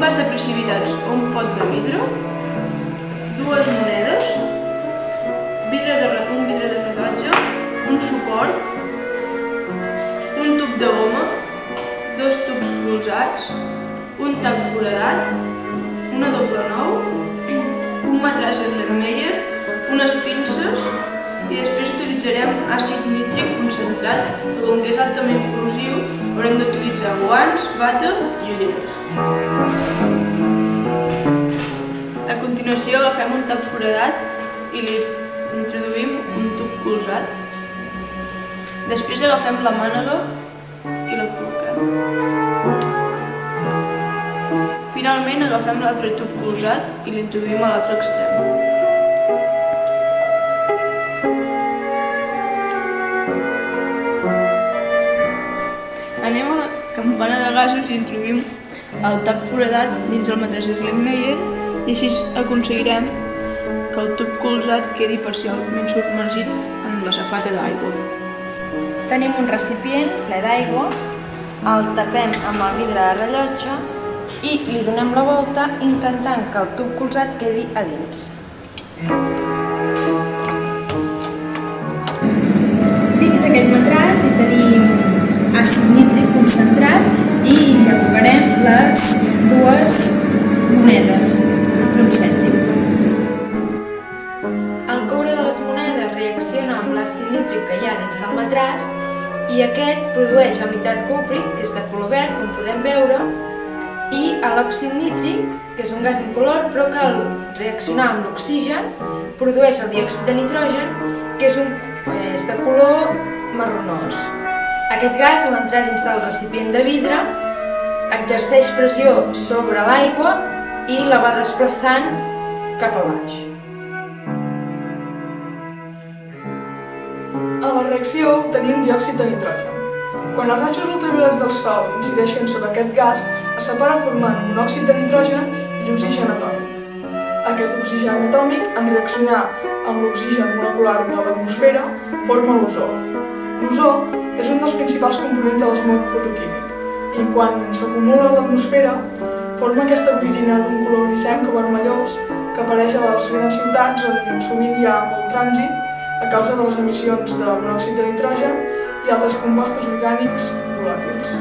vas de precipitats o un pot de vidre, dues monedes, un vidre de rellotge, un suport, un tub de goma, dos tubs colzats, un tap foradat, una doble nou, un matràs Erlenmeyer, unes pinces i després utilitzarem àcid nítric concentrat, que com que és altament corrosiu haurem d'utilitzar guants, bata i ulleres. A continuació agafem un tap foradat i li introduïm un tub colzat. Després agafem la mànega i la col·loquem. Finalment agafem l'altre tub colzat i l'introduïm a l'altre extrem. Anem a la campana de gasos i introduïm el tap foradat dins el matràs Erlenmeyer i així aconseguirem que el tub colzat quedi parcialment submergit en la safata d'aigua. Tenim un recipient ple d'aigua, el tapem amb el vidre de rellotge i li donem la volta intentant que el tub colzat quedi a dins. Dins d'aquest matràs hi tenim àcid nítric concentrat i hi abocarem les dues monedes d'un cèntim. El coure de les monedes reacciona amb l'àcid nítric que hi ha dins del matràs i aquest produeix el nitrat cúpric, que és de color verd, com podem veure, i l'òxid nítric, que és un gas incolor, però que al reaccionar amb l'oxigen produeix el diòxid de nitrogen, que és de color marronós. Aquest gas, al entrar dins del recipient de vidre, exerceix pressió sobre l'aigua i la va desplaçant cap a baix. A la reacció obtenim diòxid de nitrogen. Quan els rajos ultraviolets del sol incideixen sobre aquest gas, es separa formant monòxid de nitrogen i oxigen atòmic. Aquest oxigen atòmic, en reaccionar amb l'oxigen molecular de l'atmosfera, forma l'ozó. L'ozó és un dels principals components de l'esmog fotoquímic i quan s'acumula a l'atmosfera forma aquesta boirina d'un color grisenc o vermellós que apareix a les grans ciutats on sovint hi ha molt trànsit a causa de les emissions de monòxid de nitrogen i altres compostos orgànics volàtils.